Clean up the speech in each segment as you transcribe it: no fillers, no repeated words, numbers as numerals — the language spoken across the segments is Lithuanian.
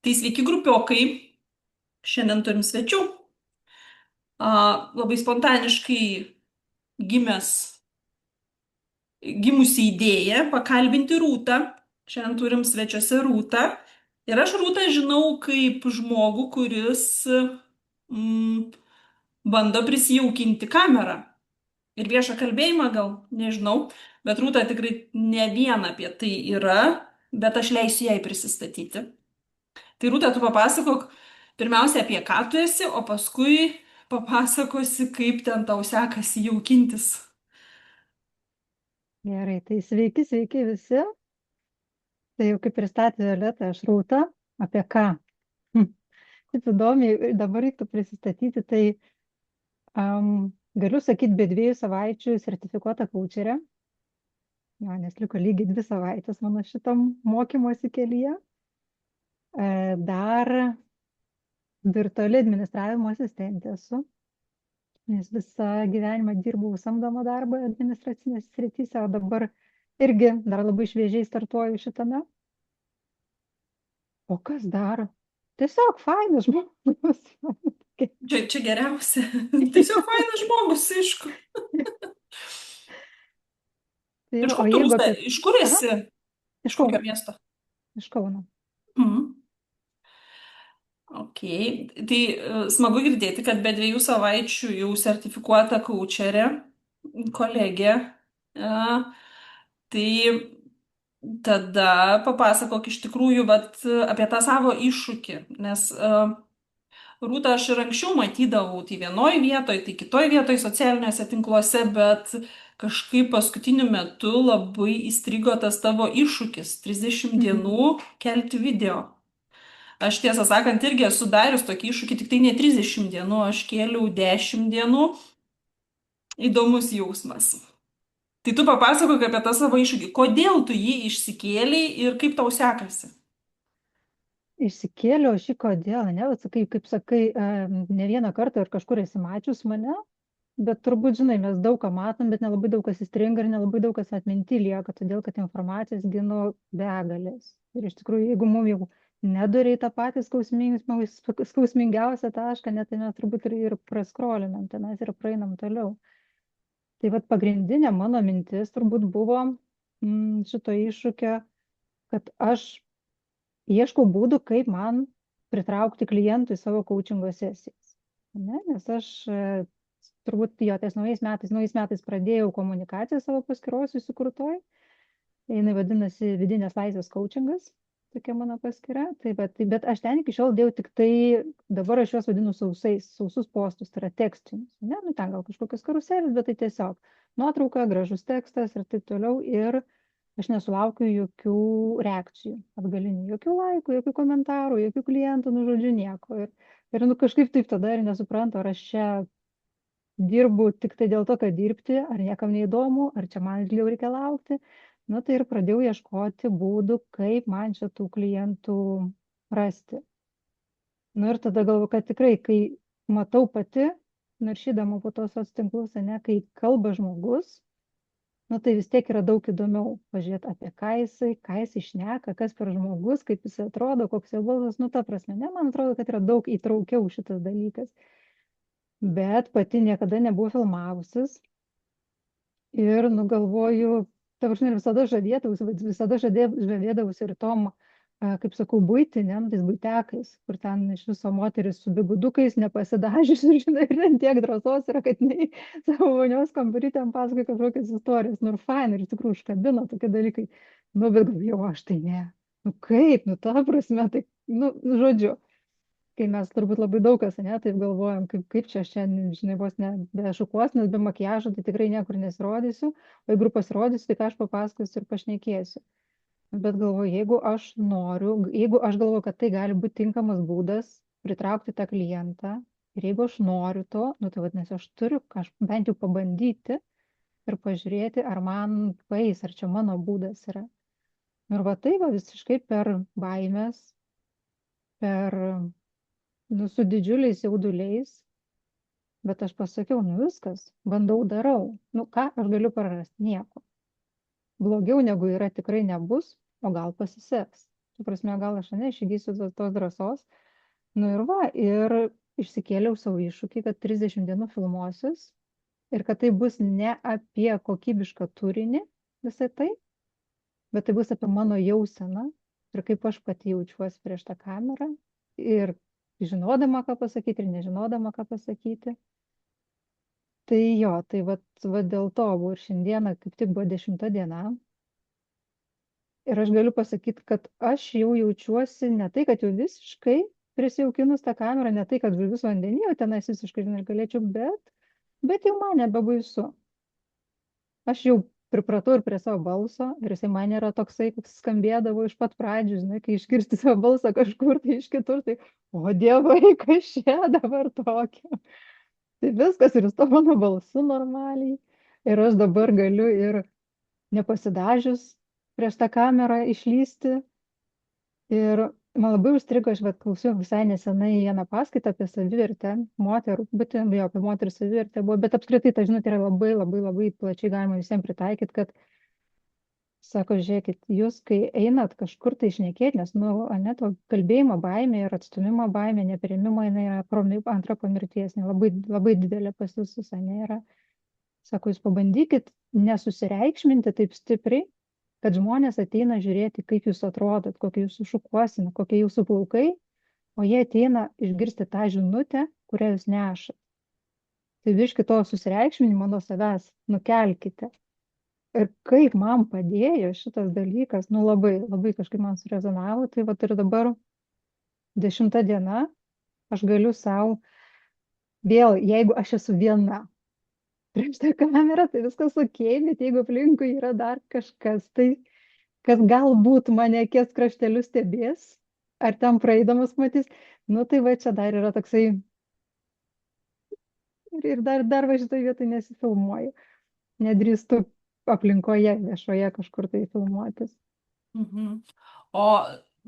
Tai sveiki grupiokai, šiandien turim svečių. Labai spontaniškai gimęs, gimusi idėja pakalbinti Rūtą. Šiandien turim svečiuose Rūtą. Ir aš Rūtą žinau kaip žmogų, kuris mm, bando prisijaukinti kamerą. Ir viešą kalbėjimą gal, nežinau, bet Rūta tikrai ne viena apie tai yra, bet aš leisiu jai prisistatyti. Tai Rūta, tu papasakok pirmiausia apie ką tu esi, o paskui papasakosi, kaip ten tau sekasi jaukintis. Gerai, tai sveiki visi. Tai jau kaip pristatė Violeta, aš Rūta. Apie ką? Hm, Taip įdomiai, dabar reiktų prisistatyti. Tai galiu sakyti, be 2 savaičių sertifikuota kaučerė. Jo, nes liko lygiai 2 savaitės mano šitam mokymosi kelyje. Dar virtuali administravimo asistentė esu, nes visą gyvenimą dirbau samdomą darbą administracinėse srityse, o dabar irgi dar labai šviežiai startuoju šitame. O kas dar? Tiesiog fainas žmogus. Čia geriausia. Tiesiog fainas žmogus, aišku. Tai Iš va, o kur tu, jeigu Rūta, apie... iš kur Aha, esi? iš Iš kokio Kauno, miesto? iš Kauno. Mhm. Ok, tai smagu girdėti, kad be 2 savaičių jau sertifikuota kaučerė, kolegė. E, Tai tada papasakok iš tikrųjų vat, apie tą savo iššūkį, nes Rūta aš ir anksčiau matydavau tai vienoj vietoj, tai kitoj vietoj socialiniuose tinkluose, bet kažkaip paskutiniu metu labai įstrigo tas tavo iššūkis - 30 Mhm. dienų kelti video. Aš tiesą sakant irgi esu darius tokį iššūkį, tik tai ne 30 dienų, aš kėliau 10 dienų. Įdomus jausmas. Tai tu papasakok apie tą savo iššūkį, kodėl tu jį išsikėlei ir kaip tau sekasi. Išsikėliau aš jį kodėl, ne? Vat sakai, kaip sakai, ne vieną kartą ir kažkur esi mačius mane, bet turbūt, žinai, mes daug ką matom, bet nelabai daug kas įstringa ir nelabai daug kas atminti lieka, todėl kad informacijos gino begalės. Ir iš tikrųjų, jeigu mums jau neduri į tą patį skausmingiausią tašką, net tai mes turbūt ir praskrolinam tenais ir praeinam toliau. Tai vat pagrindinė mano mintis turbūt buvo šito iššūkio, kad aš ieškau būdų, kaip man pritraukti klientų į savo coachingo sesijas. Ne? Nes aš turbūt jo tais naujais metais pradėjau komunikaciją savo paskyros susikurtoj. Jinai vadinasi Vidinės laisvės coachingas, tokia mano paskyra. Bet aš ten iki šiol dėjau tik tai, dabar aš juos vadinu sausus postus, tai yra tekstinius. Ne, nu ten gal kažkokios karuselės, bet tai tiesiog nuotrauka, gražus tekstas ir taip toliau. Ir aš nesulaukiu jokių reakcijų, atgalinių, jokių laikų, jokių komentarų, jokių klientų, nu žodžiu, nieko. Ir nu, kažkaip taip tada ir nesuprantu, ar aš čia dirbu tik tai dėl to, kad dirbti, ar niekam neįdomu, ar čia man ilgiau reikia laukti. Nu tai ir pradėjau ieškoti būdų, kaip man šitų klientų rasti. Nu ir tada galvoju, kad tikrai, kai matau pati, naršydama po tos tinklus, ne, kai kalba žmogus, nu tai vis tiek yra daug įdomiau pažiūrėti apie ką jisai šneka, kas per žmogus, kaip jis atrodo, koks jo balsas, nu ta prasme, ne, man atrodo, kad yra daug įtraukiau šitas dalykas. Bet pati niekada nebuvau filmavusis ir nugalvoju, ta prasme, ir visada žavėdavausi ir tom, kaip sakau, buitiniam, tais buitekais, kur ten iš viso moteris su bigudukais nepasidažiusi, žinai, ir ten tiek drąsos yra, kad jinai savo vonios kambarį ten pasakoja kažkokias istorijas. Nu ir fain, ir iš tikrųjų užkabino tokie dalykai. Nu, bet jau aš tai ne. Nu kaip, nu ta prasme, tai, nu žodžiu, kai mes turbūt labai daug kas, ne, taip galvojam, kaip čia aš šiandien, žinai, vos ne be šukuosenos, be makiažo, tai tikrai niekur nesirodysiu, o jeigu pasirodysiu, tai ką aš papasakosiu ir pašnekėsiu. Bet galvoju, jeigu aš noriu, jeigu aš galvoju, kad tai gali būti tinkamas būdas pritraukti tą klientą, ir jeigu aš noriu to, nu tai vadinasi, aš turiu bent jau pabandyti ir pažiūrėti, ar man paeis, ar čia mano būdas yra. Ir va tai va visiškai per baimės, per, nu, su didžiuliais jauduliais, bet aš pasakiau, nu viskas, bandau, darau. Nu ką aš galiu prarasti? Nieko. Blogiau negu yra tikrai nebus, o gal pasiseks. Tu prasme, gal aš neišgysiu tos drąsos. Nu ir va, ir išsikėliau savo iššūkį, kad 30 dienų filmuosius ir kad tai bus ne apie kokybišką turinį visai tai, bet tai bus apie mano jauseną ir kaip aš pati jaučiuosi prieš tą kamerą ir žinodama, ką pasakyti ir nežinodama, ką pasakyti. Tai jo, tai vat dėl to buvo ir šiandieną kaip tik buvo 10 diena ir aš galiu pasakyti, kad aš jau jaučiuosi ne tai, kad jau visiškai prisijaukinus tą kamerą, ne tai, kad žuvis vandenį jau tenais visiškai žinai, galėčiau, bet jau man nebebaisu. Aš jau pripratau ir prie savo balso ir jisai man yra toksai, koks skambėdavo iš pat pradžių, žinai, kai išgirsti savo balsą kažkur tai iš kitur, tai o dievai, kas čia dabar tokio. Tai viskas ir su to mano balsu normaliai. Ir aš dabar galiu ir nepasidažius prieš tą kamerą išlysti. Ir man labai užstrigo, aš vat klausiau visai nesenai vieną paskaitą apie savivertę, moterų, būtent jo, apie moterų savivertę buvo, bet apskritai ta žinutė yra labai, labai, labai plačiai galima visiems pritaikyti, kad, sako, žiūrėkit, jūs, kai einat kažkur tai išnekėti, nes, nu, ane, to kalbėjimo baimė ir atstumimo baimė, neprimimo, jinai yra antra po mirties, labai, labai didelė pas visus, ane, yra. Sako, jūs pabandykit nesusireikšminti taip stipriai, kad žmonės ateina žiūrėti, kaip jūs atrodot, kokia jūsų šukuosena, kokie jūsų plaukai, o jie ateina išgirsti tą žinutę, kurią jūs nešat. Tai biški to susireikšminimo nuo savęs nukelkite. Ir kaip man padėjo šitas dalykas, nu labai, labai kažkaip man surezonavo, tai vat ir dabar 10 diena aš galiu savo vėl, jeigu aš esu viena prieš tą kamerą, tai viskas ok, bet jeigu aplinkui yra dar kažkas, tai kas galbūt mane akies krašteliu stebės, ar ten praeidamas matys, nu tai va čia dar yra toksai, ir dar va šitoj vietoj nesifilmuoju, nedrįstu aplinkoje viešoje kažkur tai filmuotis. Mhm. O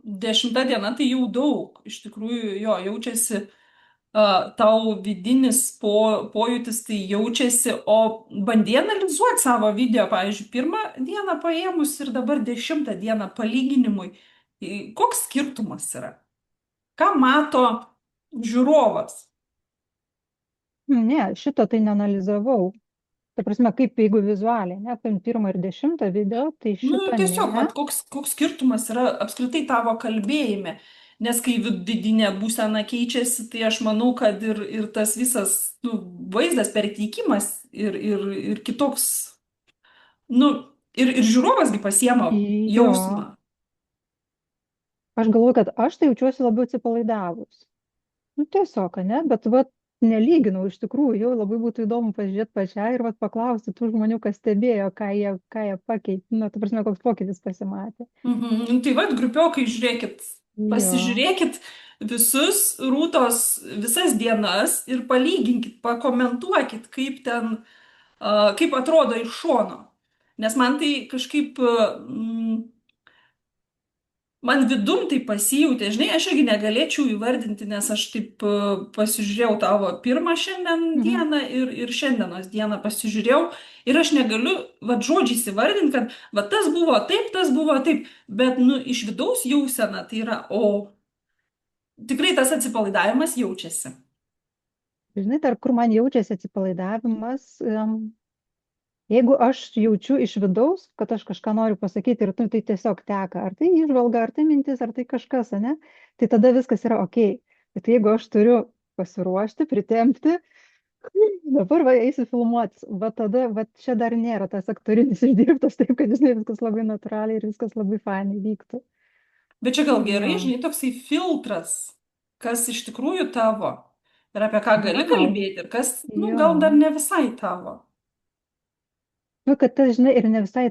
10 diena tai jau daug. Iš tikrųjų, jo, jaučiasi tau vidinis pojūtis, tai jaučiasi, o bandė analizuoti savo video, pavyzdžiui, pirmą dieną paėmus ir dabar 10 dieną palyginimui. Koks skirtumas yra? Ką mato žiūrovas? Ne, šito tai neanalizavau. Ta prasme, kaip jeigu vizualiai, ne, paim 1 ir 10 video, tai Nu, šito tiesiog, ne. vat, koks skirtumas yra apskritai tavo kalbėjime. Nes kai vidinė būsena keičiasi, tai aš manau, kad ir tas visas nu, vaizdas, perteikimas ir kitoks, nu, ir žiūrovasgi pasiema Jo, jausmą. aš galvoju, kad aš tai jaučiuosi labiau atsipalaidavus. Nu, tiesiog, ne, bet vat nelyginau iš tikrųjų, jau labai būtų įdomu pažiūrėti pačiai ir vat paklausti tų žmonių, kas stebėjo, ką jie pakeitė, nu, ta prasme, koks pokytis pasimatė. Mhm. Nu, tai vad, grupiokai, žiūrėkit, Jo. pasižiūrėkit visus rūtos visas dienas ir palyginkit, pakomentuokit, kaip ten, kaip atrodo iš šono. Nes man tai kažkaip, man vidum tai pasijautė, žinai, aš irgi negalėčiau įvardinti, nes aš taip pasižiūrėjau tavo pirmą šiandien Mhm. dieną ir šiandienos dieną pasižiūrėjau ir aš negaliu, va, žodžiais įvardinti, kad, va, tas buvo taip, bet, nu, iš vidaus jausena tai yra, o tikrai tas atsipalaidavimas jaučiasi. Žinai, dar kur man jaučiasi atsipalaidavimas, jeigu aš jaučiu iš vidaus, kad aš kažką noriu pasakyti ir tai tiesiog teka, ar tai įžvalga, ar tai mintis, ar tai kažkas, ne, tai tada viskas yra ok. Bet jeigu aš turiu pasiruošti, pritempti, dabar va eisiu filmuotis, va tada, va čia dar nėra tas aktorinis išdirbtas taip, kad žinai, viskas labai natūraliai ir viskas labai fainai vyktų. Bet čia gal gerai, Jo, žinai, toksai filtras, kas iš tikrųjų tavo ir apie ką gali gal, kalbėti ir kas, nu, jo. gal dar ne visai tavo. Nu, kad tas, žinai, ir ne visai,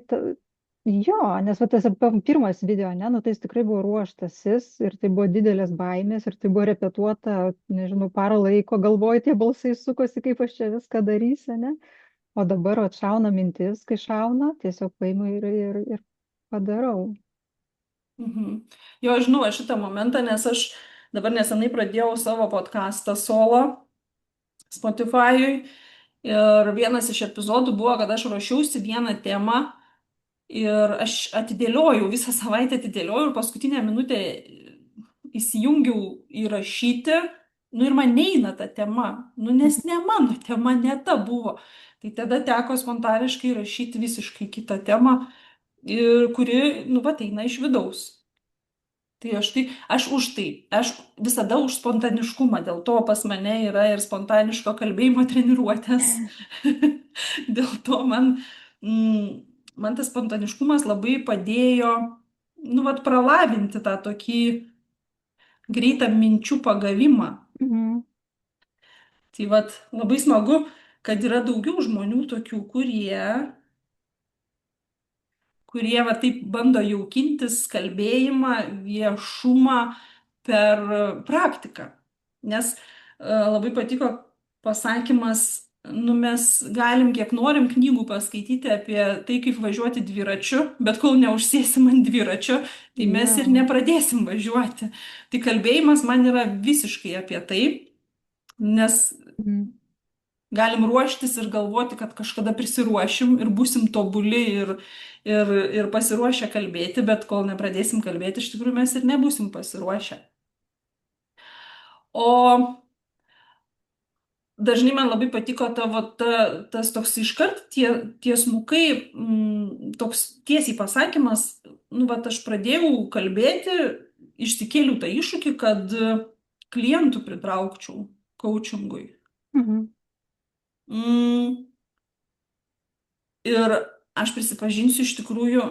jo, nes va, tas pirmas video, ne, nu, tai jis tikrai buvo ruoštasis ir tai buvo didelės baimės ir tai buvo repetuota, nežinau, parą laiko, galvoju, tie balsai sukosi, kaip aš čia viską darysiu, ne, o dabar atšauna mintis, kai šauna, tiesiog paimu ir padarau. Mhm. Jo, aš žinau aš šitą momentą, nes aš dabar nesenai pradėjau savo podcastą solo Spotify'ui ir vienas iš epizodų buvo, kad aš ruošiausi vieną temą Ir aš atidėliojau, visą savaitę atidėliojau ir paskutinę minutę įsijungiau įrašyti, nu ir man neina ta tema, nu nes ne mano tema, ne ta buvo. Tai tada teko spontaniškai rašyti visiškai kitą temą, ir kuri, nu, va, eina iš vidaus. Tai aš už tai, aš visada už spontaniškumą, dėl to pas mane yra ir spontaniško kalbėjimo treniruotės. Dėl to man tas spontaniškumas labai padėjo, nu, vat, pralavinti tą tokį greitą minčių pagavimą. Mhm. Tai vat labai smagu, kad yra daugiau žmonių tokių, kurie va taip bando jaukintis kalbėjimą, viešumą per praktiką. Nes labai patiko pasakymas, nu mes galim kiek norim knygų paskaityti apie tai, kaip važiuoti dviračiu, bet kol neužsėsim ant dviračio, tai mes ir Jo. nepradėsim važiuoti. Tai kalbėjimas man yra visiškai apie tai, nes Mhm. galim ruoštis ir galvoti, kad kažkada prisiruošim ir būsim tobuli ir pasiruošę kalbėti, bet kol nepradėsim kalbėti, iš tikrųjų mes ir nebūsim pasiruošę. O dažnai man labai patiko tavo tas toks iškart tiesmukai, toks tiesiai pasakymas, nu, bet aš pradėjau kalbėti, išsikėliau tą iššūkį, kad klientų pritraukčiau coachingui. Mhm. Mm, Ir aš prisipažinsiu, iš tikrųjų,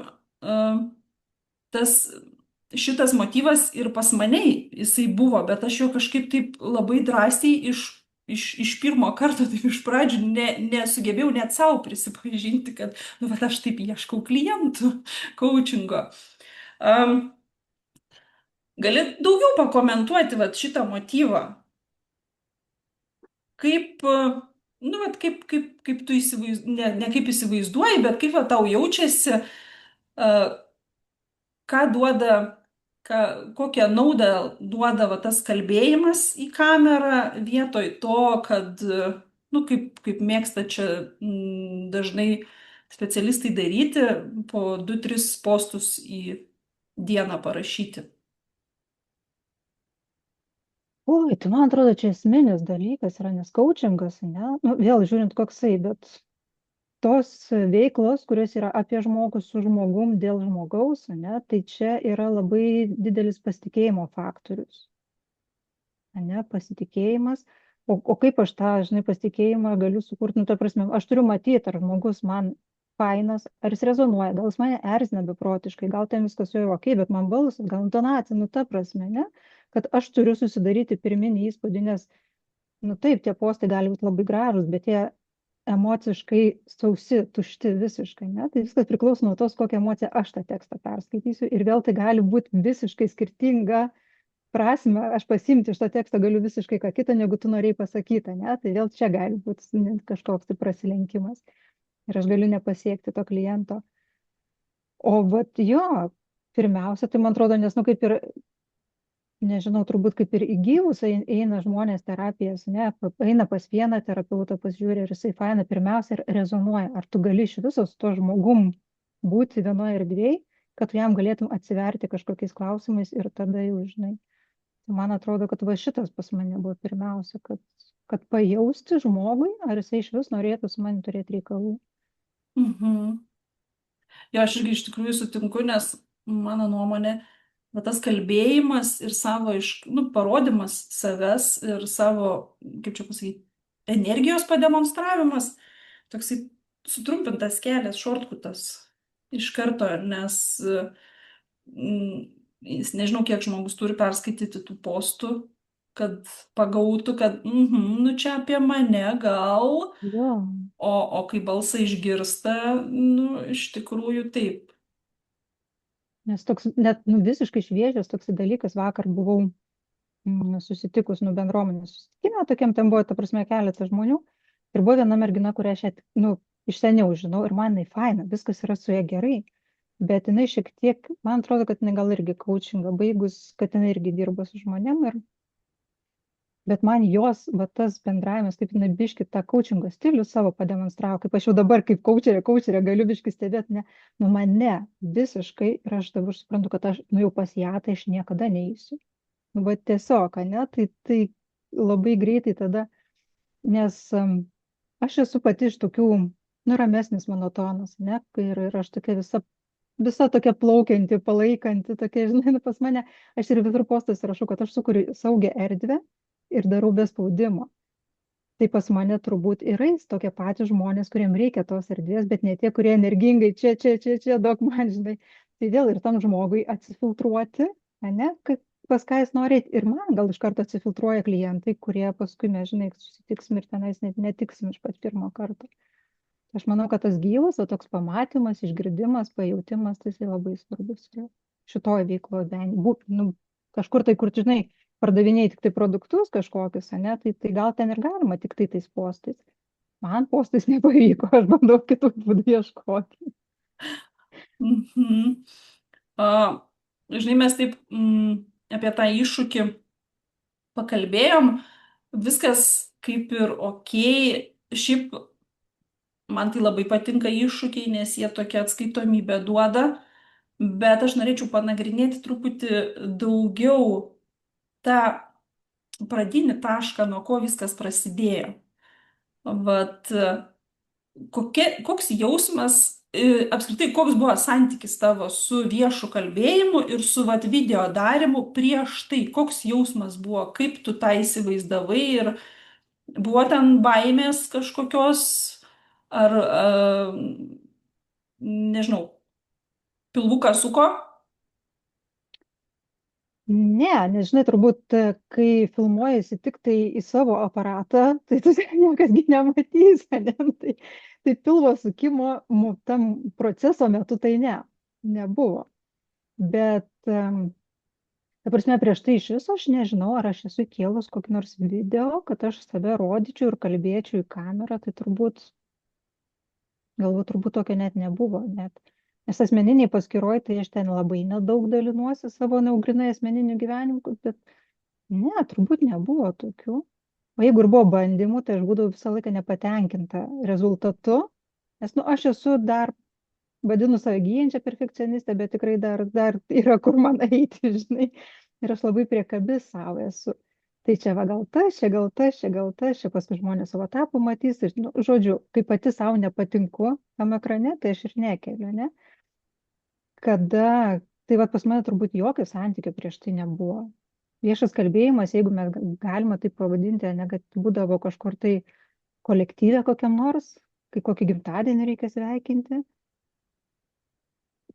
tas, šitas motyvas ir pas mane jisai buvo, bet aš jo kažkaip taip labai drąsiai iš pirmo karto, taip iš pradžių nesugebėjau net savo prisipažinti, kad, nu, bet aš taip ieškau klientų coachingo. Um, gali daugiau pakomentuoti vat, šitą motyvą? Kaip, nu, vat, kaip tu įsivaizduoji, ne kaip įsivaizduoji, bet kaip va, tau jaučiasi, ką duoda, kokią naudą duoda va, tas kalbėjimas į kamerą vietoj to, kad, nu, kaip mėgsta čia dažnai specialistai daryti, po 2-3 postus į dieną parašyti. Oi, tai man atrodo, čia esminis dalykas yra nes coachingas, ne? Nu, vėl žiūrint koksai, bet tos veiklos, kurios yra apie žmogų su žmogum dėl žmogaus, ne, tai čia yra labai didelis pasitikėjimo faktorius. Ne, pasitikėjimas. O kaip aš tą, žinai, pasitikėjimą galiu sukurti, nu, ta prasme, aš turiu matyti, ar žmogus man fainas, ar jis rezonuoja, gal jis mane erzina beprotiškai, gal ten viskas jo ok, bet man balsas, gal intonacija, nu, ta prasme, ne, kad aš turiu susidaryti pirminį įspūdį, nes, nu, taip, tie postai gali būti labai gražus, bet jie emociškai sausi, tušti visiškai, ne, tai viskas priklauso nuo tos, kokią emociją aš tą tekstą perskaitysiu ir vėl tai gali būti visiškai skirtinga prasme, aš pasimti iš to teksto galiu visiškai ką kitą, negu tu norėjai pasakyti, ne? Tai vėl čia gali būti kažkoks tai prasilenkimas ir aš galiu nepasiekti to kliento. O vat jo, pirmiausia, tai man atrodo, nes, nu, kaip ir, nežinau, turbūt kaip ir į gyvus eina žmonės terapijas, ne, eina pas vieną terapeutą, pasižiūrė, ar jisai faina, pirmiausia, ir rezonuoja, ar tu gali iš viso su to žmogum būti vienoje erdvėje, kad tu jam galėtum atsiverti kažkokiais klausimais ir tada jau, žinai. Man atrodo, kad va šitas pas mane buvo pirmiausia, kad pajausti žmogui, ar jisai iš vis norėtų su manim turėti reikalų. Mhm. Jo, aš irgi iš tikrųjų sutinku, nes mano nuomonė, va, tas kalbėjimas ir savo, nu, parodimas savęs ir savo, kaip čia pasakyti, energijos pademonstravimas, toksai sutrumpintas kelias, šortkutas iš karto, nes jis nežinau, kiek žmogus turi perskaityti tų postų, kad pagautų, kad, nu čia apie mane gal, Jo, o kai balsą išgirsta, nu, iš tikrųjų taip. nes toks net nu, visiškai šviežias toks dalykas, vakar buvau susitikus, nu, bendruomenės susitikime, tokiam ten buvo, ta prasme, keletas žmonių ir buvo viena mergina, kurią aš, nu, iš seniau žinau ir man jinai faina, viskas yra su ja gerai. Bet jinai šiek tiek, man atrodo, kad jinai gal irgi coachingą baigus, kad jinai irgi dirba su žmonėm ir Bet man jos, va tas bendravimas, kaip jinai biški tą coachingo stilių savo pademonstravo, kaip aš jau dabar kaip coacherė galiu biški stebėti, ne, nu mane visiškai, ir aš dabar suprantu, kad aš, nu jau pas ją, tai aš niekada neįsiu. Nu, va tiesiog, ne, tai labai greitai tada, nes aš esu pati iš tokių, nu, ramesnis monotonas, ne, ir aš tokia visa tokia plaukianti, palaikanti, tokia, žinai, nu, pas mane, aš ir visur postuose rašau, kad aš sukuriu saugią erdvę ir darau be spaudimo. Tai pas mane turbūt ir eis tokie patys žmonės, kuriem reikia tos erdvės, bet ne tie, kurie energingai čia, daug man, žinai. Tai vėl ir tam žmogui atsifiltruoti, ne, kad pas ką jis nori eit. Ir man gal iš karto atsifiltruoja klientai, kurie paskui mes, žinai, susitiksim ir tenais net netiksim iš pat pirmo karto. Aš manau, kad tas gyvas, o toks pamatymas, išgirdimas, pajautimas, tai jisai labai svarbus yra šitoje veikloje. Nu, kažkur tai, kur, tu žinai, pardavinėjai tik tai produktus kažkokius, ne, tai gal ten ir galima tik tai tais postais. Man postais nepavyko, aš bandau kitų būdų ieškoti. Mhm. A, žinai, mes taip apie tą iššūkį pakalbėjom, viskas kaip ir ok, šiaip man tai labai patinka iššūkiai, nes jie tokia atskaitomybę duoda, bet aš norėčiau panagrinėti truputį daugiau tą pradinį tašką, nuo ko viskas prasidėjo. Vat, koks jausmas, apskritai, koks buvo santykis tavo su viešu kalbėjimu ir su vat, video darimu prieš tai, koks jausmas buvo, kaip tu tą įsivaizdavai ir buvo ten baimės kažkokios, ar, nežinau, pilvuką suko? Ne, nes žinai, turbūt, kai filmuojasi tik tai į savo aparatą, tai tu niekas gi nematys, ne? Tai pilvo sukimo tam proceso metu tai nebuvo. Bet, ta prasme, prieš tai iš viso aš nežinau, ar aš esu įkėlus kokį nors video, kad aš save rodyčiau ir kalbėčiau į kamerą, tai galbūt tokio net nebuvo. Nes asmeniniai paskiroj, tai aš ten labai nedaug dalinuosi savo neugrinai asmeniniu gyvenimu, bet ne, turbūt nebuvo tokių. O jeigu ir buvo bandymų, tai aš būdavau visą laiką nepatenkinta rezultatu, nes, nu, aš esu dar, vadinu save gyjančią perfekcionistę, bet tikrai dar yra kur man eiti, žinai. Ir aš labai priekabi savo esu. Tai čia va gal tas, čia gal tas, čia gal tas, čia paskui žmonės savo tą pamatys. Ir, nu, žodžiu, kai pati savo nepatinku tam ekrane, tai aš ir nekeliu, ne? Kada, tai va pas mane turbūt jokio santykio prieš tai nebuvo. Viešas kalbėjimas, jeigu mes galima taip pavadinti, ne, kad būdavo kažkur tai kolektyvė kokiam nors, kai kokį gimtadienį reikia sveikinti.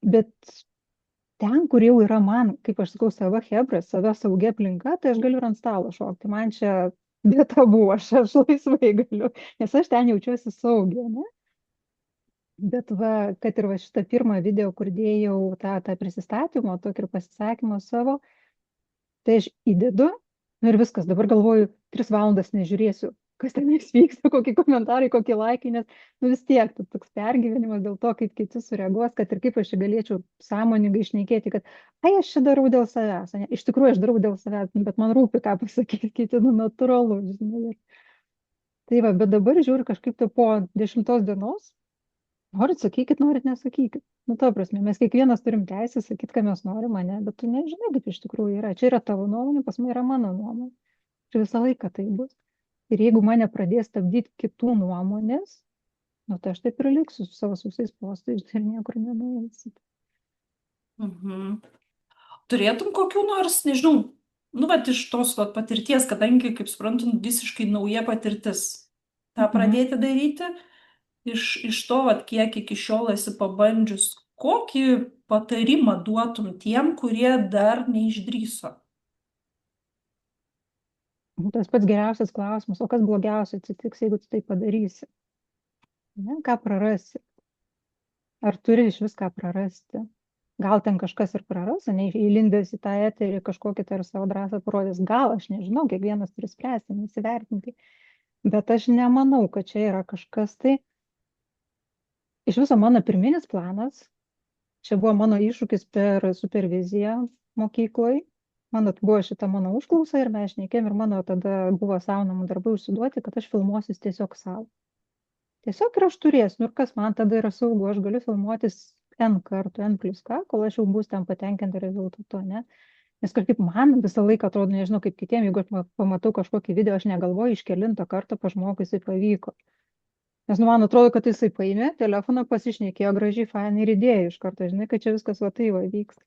Bet ten, kur jau yra man, kaip aš sakau, sava hebra, sava saugia aplinka, tai aš galiu ir ant stalo šokti. Man čia vieta buvo, aš laisvai galiu, nes aš ten jaučiuosi saugiai, ne? Bet va, kad ir va šitą pirmą video, kur dėjau tą prisistatymą, tokį ir pasisakymą savo, tai aš įdedu, nu ir viskas, dabar galvoju, 3 valandas nežiūrėsiu, kas ten vyksta, kokie komentarai, kokie laikai, nes nu vis tiek toks pergyvenimas dėl to, kaip kiti sureaguos, kad ir kaip aš čia galėčiau sąmoningai išnekėti, kad ai, aš čia darau dėl savęs, ne? Iš tikrųjų aš darau dėl savęs, bet man rūpi, ką pasakyti kiti, nu natūralu, žinai. Tai va, bet dabar žiūriu kažkaip tai po 10 dienos, norit sakykit, norit nesakykit. Nu, ta prasme, mes kiekvienas turim teisę sakyti, ką mes norim, ne, bet tu nežinai, kaip iš tikrųjų yra. Čia yra tavo nuomonė, pas mane yra mano nuomonė. Čia visą laiką tai bus. Ir jeigu mane pradės stabdyti kitų nuomonės, nu, tai aš taip ir liksiu su savo visais postais ir niekur nenuėjusi. Mhm. Turėtum kokių nors, nežinau, nu, bet iš tos vat, patirties, kadangi, kaip suprantu, visiškai nauja patirtis, tą pradėti daryti, iš to, vat, kiek iki šiol esi pabandžius, kokį patarimą duotum tiem, kurie dar neišdryso? Tas pats geriausias klausimas, o kas blogiausia atsitiks, jeigu tu tai padarysi? Ne, ką prarasi? Ar turi iš viską prarasti? Gal ten kažkas ir praras, ne, įlindęs į tą eterį kažkokį tai ir savo drąsą parodys. Gal, aš nežinau, kiekvienas turi spręsti, įsivertinti. Bet aš nemanau, kad čia yra kažkas tai. Iš viso mano pirminis planas, čia buvo mano iššūkis per superviziją mokykloj, mano buvo šita mano užklausa ir mes šnekėjom ir mano tada buvo savo namų darbai užsiduoti, kad aš filmuosiu tiesiog savo. Tiesiog ir aš turėsiu, nu ir kas man tada yra saugu, aš galiu filmuotis N kartų, N plus ką, kol aš jau bus ten patenkinta rezultatu, ne? Nes kažkaip man visą laiką atrodo, nežinau kaip kitiem, jeigu aš pamatau kažkokį video, aš negalvoju iš kelinto karto pa žmogui jisai pavyko. Nes nu, man atrodo, kad jisai paėmė telefoną, pasišnekėjo gražiai, fainai ir idėja iš karto, žinai, kad čia viskas va tai va vyksta.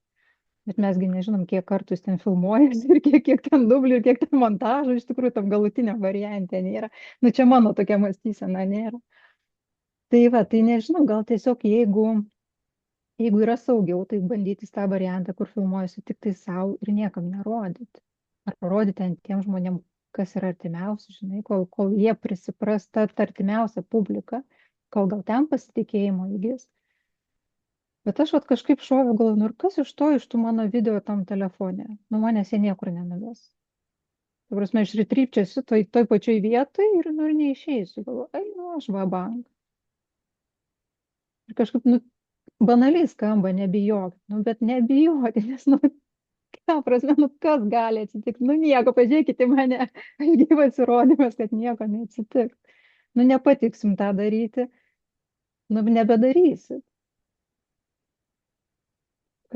Bet mesgi nežinom, kiek kartų jis ten filmuojas ir kiek ten dublių ir kiek ten montažų iš tikrųjų tam galutiniam variante nėra. Nu čia mano tokia mąstysena nėra. Tai va, tai nežinau, gal tiesiog jeigu yra saugiau, tai bandyti tą variantą, kur filmuojasi tik tai savo ir niekam nerodyti. Ar parodyti ant tiem žmonėm, kas yra artimiausi, žinai, kol jie prisipras tą artimiausią publiką, kol gal ten pasitikėjimo įgis. Bet aš vat kažkaip šoviau, galvoju, nu ir kas iš to, iš tų mano video tam telefone? Nu manęs jie niekur nenuves. Ta prasme, aš rytrypčiasiu toj pačioj vietoj ir nu ir neišeisiu. Galvoju, ai, nu aš va bank. Ir kažkaip, nu, banaliai skamba, nebijok. Nu, bet nebijok, nes, nu, ką prasme, nu, kas gali atsitikti? Nu, nieko, pažiūrėkite į mane. Aš gyvas įrodymas, kad nieko neatsitiks. Nu, nepatiksim tą daryti. Nu, nebedarysit.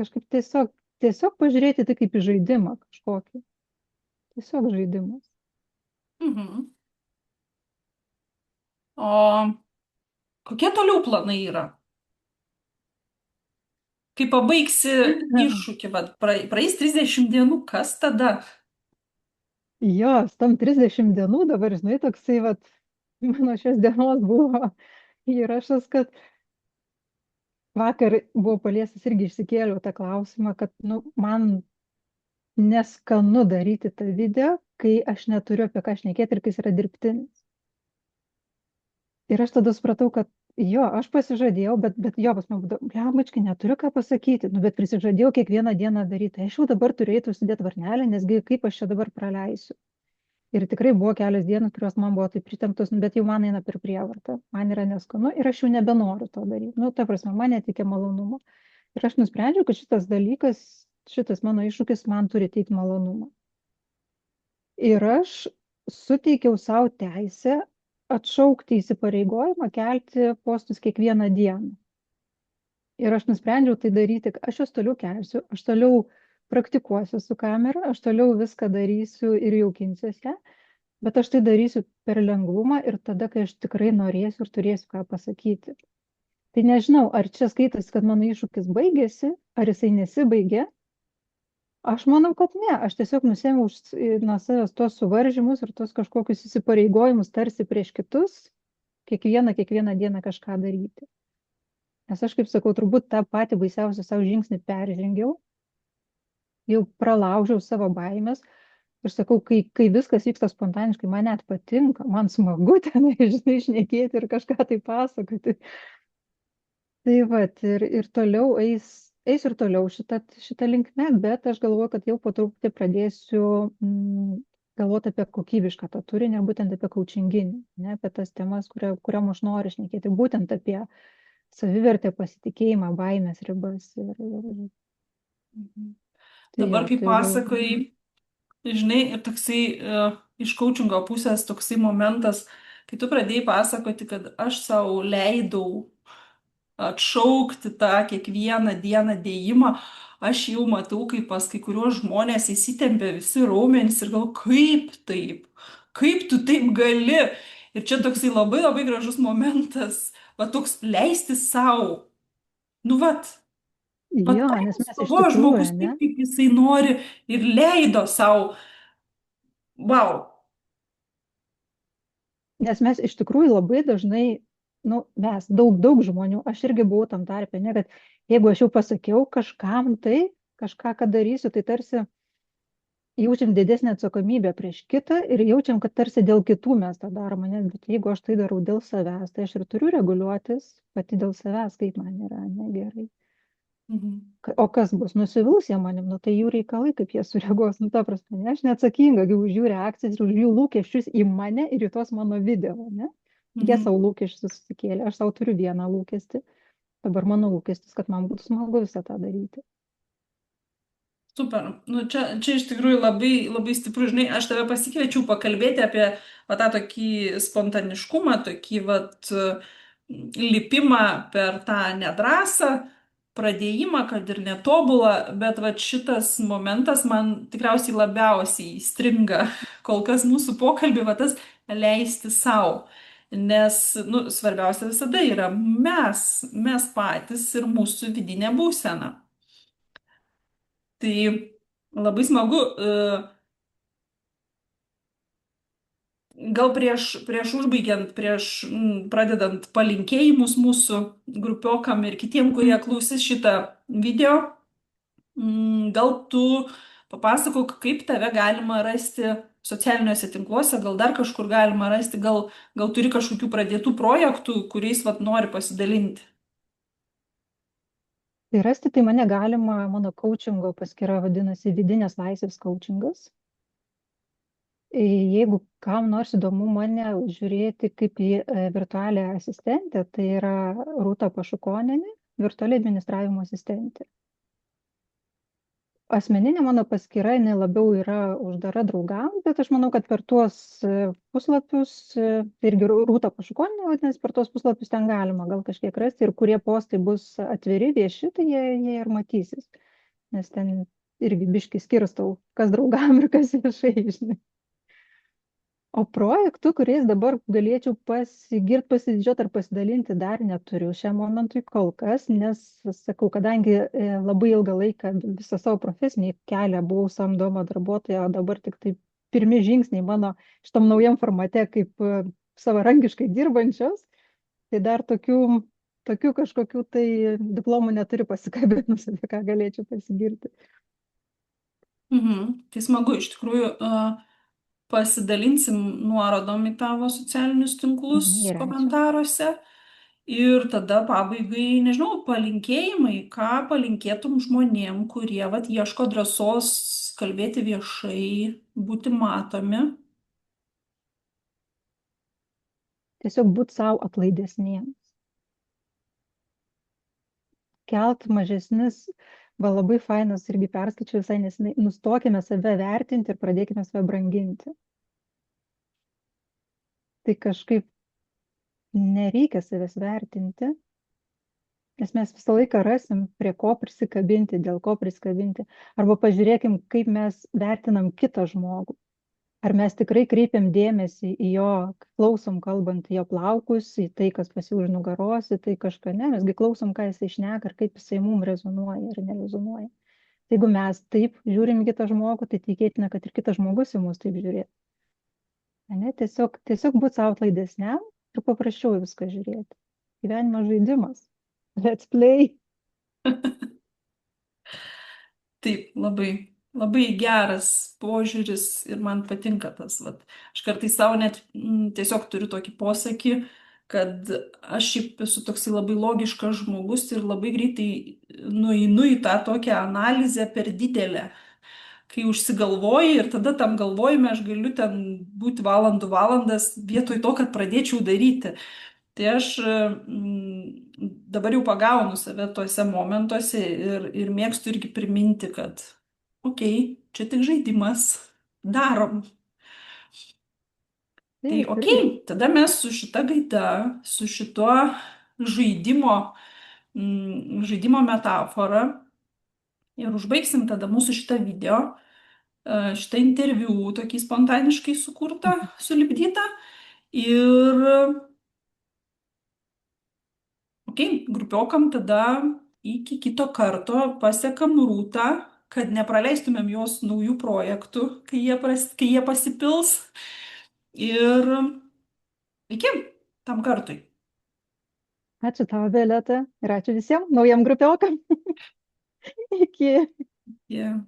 Kažkaip tiesiog pažiūrėti tai kaip į žaidimą kažkokį. Tiesiog žaidimas. Mhm. O kokie toliau planai yra? Kai pabaigsi iššūkį, vat, praeis 30 dienų, kas tada? Jo, tam 30 dienų dabar, žinai, toksai, vat, mano šios dienos buvo įrašas, kad vakar buvo paliestas irgi išsikėliau tą klausimą, kad, nu, man neskanu daryti tą video, kai aš neturiu apie ką šnekėti ir kai jis yra dirbtinis. Ir aš tada supratau, kad jo, aš pasižadėjau, bet jo, pas man, blemačkai, neturiu ką pasakyti, nu, bet prisižadėjau kiekvieną dieną daryti. Aš jau dabar turėjau užsidėti varnelę, nesgi kaip aš čia dabar praleisiu. Ir tikrai buvo kelios dienos, kurios man buvo taip pritemptos, bet jau man eina per prievartą. Man yra neskanu ir aš jau nebenoriu to daryti. Nu, ta prasme, man netikė malonumo. Ir aš nusprendžiau, kad šitas dalykas, šitas mano iššūkis man turi teikti malonumą. Ir aš suteikiau savo teisę atšaukti įsipareigojimą kelti postus kiekvieną dieną. Ir aš nusprendžiau tai daryti, aš juos toliau kelsiu, aš toliau praktikuosiu su kamera, aš toliau viską darysiu ir jaukinsiuosi, bet aš tai darysiu per lengvumą ir tada, kai aš tikrai norėsiu ir turėsiu ką pasakyti. Tai nežinau, ar čia skaitosi, kad mano iššūkis baigėsi, ar jisai nesibaigė. Aš manau, kad ne. Aš tiesiog nusėmiau nuo savęs tos suvaržymus ir tos kažkokius įsipareigojimus tarsi prieš kitus, kiekvieną dieną kažką daryti. Nes aš, kaip sakau, turbūt tą patį baisiausią savo žingsnį peržengiau, jau pralaužiau savo baimės ir sakau, kai viskas vyksta spontaniškai, man net patinka, man smagu ten, žinai, šnekėti ir kažką tai pasakoti. Tai vat, ir toliau eis ir toliau šitą linkmę, bet aš galvoju, kad jau po truputį pradėsiu galvoti apie kokybišką tą turinį ir būtent apie coachinginį, ne, apie tas temas, kuriam aš noriu šnekėti, būtent apie savivertę, pasitikėjimą, baimės ribas. Dabar, kai tai pasakai, žinai, ir toksai iš coachingo pusės toksai momentas, kai tu pradėjai pasakoti, kad aš savo leidau atšaukti tą kiekvieną dieną dėjimą, aš jau matau, kaip pas kai kuriuos žmonės įsitempia visi raumenys ir gal kaip tu taip gali. Ir čia toksai labai labai gražus momentas, va toks leisti savo. Nu vat, jo, nes mes iš pagalvojo tikrųjų, žmogus ne? taip, kaip jisai nori ir leido savo. Wow. Nes mes iš tikrųjų labai dažnai, nu, mes, daug žmonių, aš irgi buvau tam tarpe, ne, kad jeigu aš jau pasakiau kažkam tai, kažką, kad darysiu, tai tarsi jaučiam didesnę atsakomybę prieš kitą ir jaučiam, kad tarsi dėl kitų mes tą darome, ne, bet jeigu aš tai darau dėl savęs, tai aš ir turiu reguliuotis pati dėl savęs, kaip man yra, negerai. Mhm. O kas bus, nusivils jie manim, nu tai jų reikalai, kaip jie sureaguos, nu ta prasme, ne, aš neatsakinga už jų reakcijas ir už jų lūkesčius į mane ir į tos mano video, ne? Jie Mhm. savo lūkesčius susikėlė, aš savo turiu vieną lūkestį, dabar mano lūkestis, kad man būtų smagu visą tą daryti. Super. Nu, čia iš tikrųjų labai, labai stipru. Žinai, aš tave pasikviečiau pakalbėti apie va, tą tokį spontaniškumą, tokį vat, lipimą per tą nedrąsą, pradėjimą, kad ir netobulą, bet vat, šitas momentas man tikriausiai labiausiai įstringa kol kas mūsų pokalbį, va tas leisti savo. Nes, nu, svarbiausia visada yra mes patys ir mūsų vidinė būsena. Tai labai smagu. Gal prieš užbaigiant, pradedant palinkėjimus mūsų grupiokam ir kitiem, kurie klausys šitą video, gal tu papasakok, kaip tave galima rasti socialiniuose tinkluose, gal dar kažkur galima rasti, gal turi kažkokių pradėtų projektų, kuriais vat nori pasidalinti. Tai rasti tai mane galima, mano coachingo paskyra vadinasi Vidinės laisvės coachingas. Jeigu kam nors įdomu mane žiūrėti kaip į virtualią asistentę, tai yra Rūta Pašukonienė, virtuali administravimo asistentė. Asmeninė mano paskyra, jinai labiau yra uždara draugams, bet aš manau, kad per tuos puslapius, irgi Rūta Pašukonienė, vadinasi, per tuos puslapius ten galima gal kažkiek rasti ir kurie postai bus atviri, vieši, tai jie ir matysis. Nes ten irgi biški skirstau, kas draugam ir kas viešai, žinai. O projektų, kuriais dabar galėčiau pasigirti, pasididžiuoti ar pasidalinti, dar neturiu šiam momentui kol kas, nes, sakau, kadangi labai ilgą laiką visą savo profesinį kelią buvau samdoma darbuotoja, o dabar tik tai pirmi žingsniai mano šitam naujam formate kaip savarankiškai dirbančios, tai dar tokių kažkokių tai diplomų neturiu pasikabinus, apie ką galėčiau pasigirti. Tai smagu, iš tikrųjų. Pasidalinsim nuorodom į tavo socialinius tinklus Gerai, ačiū. komentaruose. Ir tada pabaigai, nežinau, palinkėjimai, ką palinkėtum žmonėm, kurie vat, ieško drąsos kalbėti viešai, būti matomi. Tiesiog būt savo atlaidesniems. Kelt mažesnis, va labai fainas irgi perskaičiau visai nesenai, nustokime save vertinti ir pradėkime save branginti. Tai kažkaip nereikia savęs vertinti, nes mes visą laiką rasim, prie ko prisikabinti, dėl ko prisikabinti. Arba pažiūrėkim, kaip mes vertinam kitą žmogų. Ar mes tikrai kreipiam dėmesį į jo, klausom kalbant į jo plaukus, į tai, kas pas jį už nugaros, į tai kažką, ne, mesgi klausom, ką jisai šneka ir kaip jisai mums rezonuoja ir nerezonuoja. Tai jeigu mes taip žiūrim į kitą žmogų, tai tikėtina, kad ir kitas žmogus į mus taip žiūrėtų. Ne, tiesiog būti savo atlaidesniam ir paprasčiau viską žiūrėti. Gyvenimo žaidimas. Let's play. Taip, labai, labai geras požiūris ir man patinka tas. Vat. Aš kartais savo net tiesiog turiu tokį posakį, kad aš šiaip esu toksai labai logiškas žmogus ir labai greitai nueinu į tą tokią analizę per didelę. Kai užsigalvoji ir tada tam galvojime aš galiu ten būti valandas vietoj to, kad pradėčiau daryti. Tai aš dabar jau pagaunu save tuose momentuose ir mėgstu irgi priminti, kad okei, čia tik žaidimas, darom. Tai Taip, okei, irgi. tada mes su šita gaida, su šituo žaidimo, žaidimo metafora ir užbaigsim tada mūsų šitą video, šitą interviu tokį spontaniškai sukurtą, sulipdytą. Ir grupiokam tada iki kito karto pasiekam Rūtą, kad nepraleistumėm jos naujų projektų, kai jie pasipils. Ir iki tam kartui. Ačiū tau, Violeta. Ir ačiū visiems naujam grupiokam. Iki. Yeah.